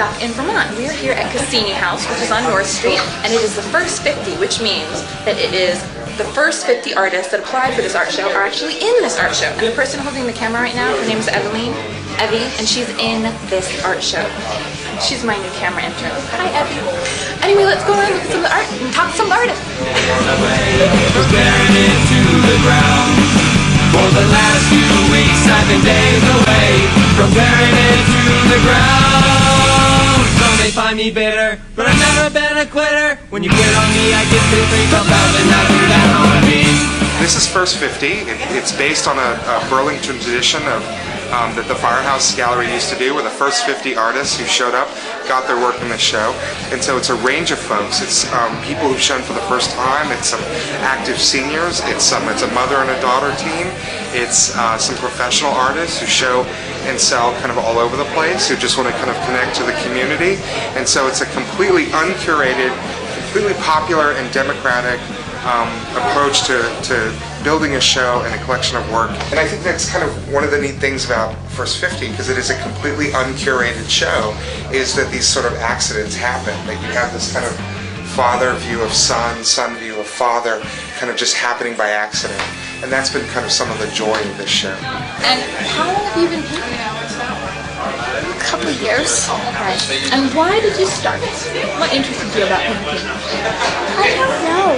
stuck in Vermont. We are here at Kasini House, which is on North Street, and it is the first 50, which means that it is the first 50 artists that applied for this art show are actually in this art show. And the person holding the camera right now, her name is Evie, and she's in this art show. She's my new camera intern. Hi, Evie. Anyway, let's go around and look at some of the art and talk to some artists. For the last few weeks I've been days away from burying it to the ground. Some may find me bitter, but I've never been a quitter. When you quit on me, I get to think about it, not do that on me. This is First 50. It's based on a Burlington tradition of that the Firehouse Gallery used to do, where the first 50 artists who showed up got their work in the show. And so it's a range of folks. It's people who've shown for the first time. It's some active seniors. It's a mother and a daughter team. It's some professional artists who show and sell kind of all over the place, who just want to kind of connect to the community. And so it's a completely uncurated, completely popular and democratic approach to building a show and a collection of work. And I think that's kind of one of the neat things about First 50, because it is a completely uncurated show, is that these sort of accidents happen. That you have this kind of father view of son, son view of father, kind of just happening by accident. And that's been kind of some of the joy of this show. And how long have you been painting? A couple years. Okay. And why did you start? What interested you about painting? I don't know.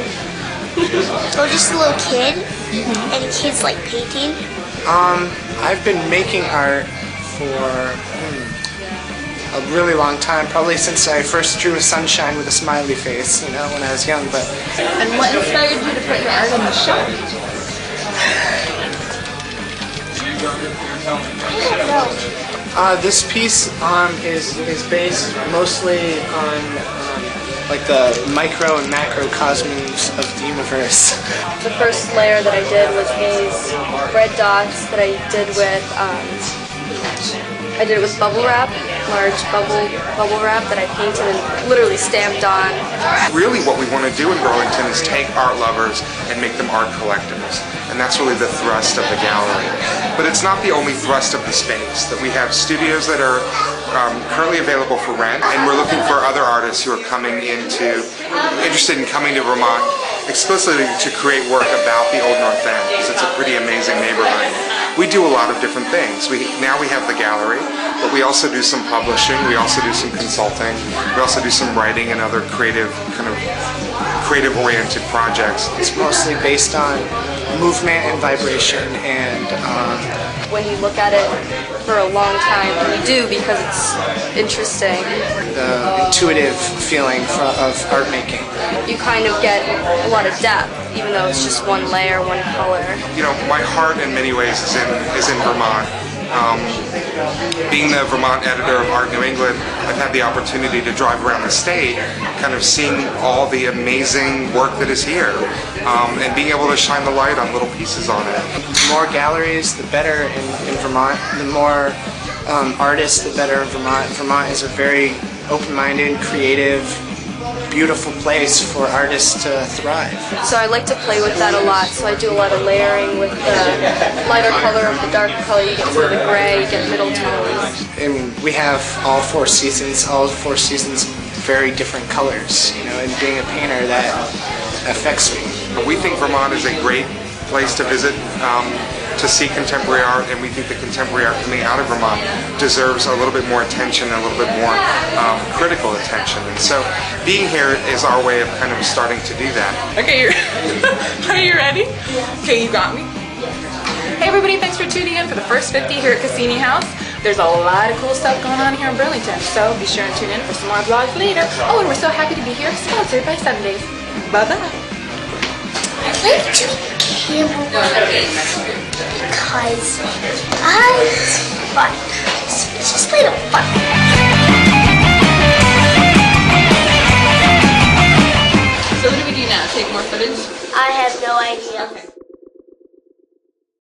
I was just a little kid, and kids like painting. I've been making art for a really long time, probably since I first drew a sunshine with a smiley face, you know, when I was young. But and what inspired you to put your art on the show? I don't know. This piece is based mostly on like the micro and macrocosms of the universe. The first layer that I did was these red dots that I did with bubble wrap, large bubble wrap that I painted and literally stamped on. Really what we want to do in Burlington is take art lovers and make them art collectors. And that's really the thrust of the gallery. But it's not the only thrust of the space. That we have studios that are currently available for rent, and we're looking for other artists who are interested in coming to Vermont explicitly to create work about the Old North End, because it's a pretty amazing neighborhood. We do a lot of different things. Now we have the gallery, but we also do some publishing, we also do some consulting, we also do some writing and other creative-oriented projects. It's mostly based on movement and vibration, and when you look at it for a long time, and you do because it's interesting, the intuitive feeling of art making. You kind of get a lot of depth, even though it's just one layer, one color. You know, my heart in many ways is in Vermont. Being the Vermont editor of Art New England, I've had the opportunity to drive around the state, kind of seeing all the amazing work that is here, and being able to shine the light on little pieces on it. The more galleries, the better in Vermont. The more artists, the better in Vermont. Vermont is a very open-minded, creative, beautiful place for artists to thrive. So I like to play with that a lot, so I do a lot of layering with the lighter color of the darker color. You get some of the gray, you get middle tones. And we have all four seasons very different colors, you know, and being a painter that affects me. We think Vermont is a great place to visit, to see contemporary art, and we think the contemporary art coming out of Vermont deserves a little bit more attention, a little bit more critical attention. And so being here is our way of kind of starting to do that. Okay, are you ready? Okay, you got me. Hey everybody, thanks for tuning in for the first 50 here at Kasini House. There's a lot of cool stuff going on here in Burlington, so be sure and tune in for some more vlogs later. Oh, and we're so happy to be here, sponsored by Sundays. Bye-bye. I like to be camera because it's fun.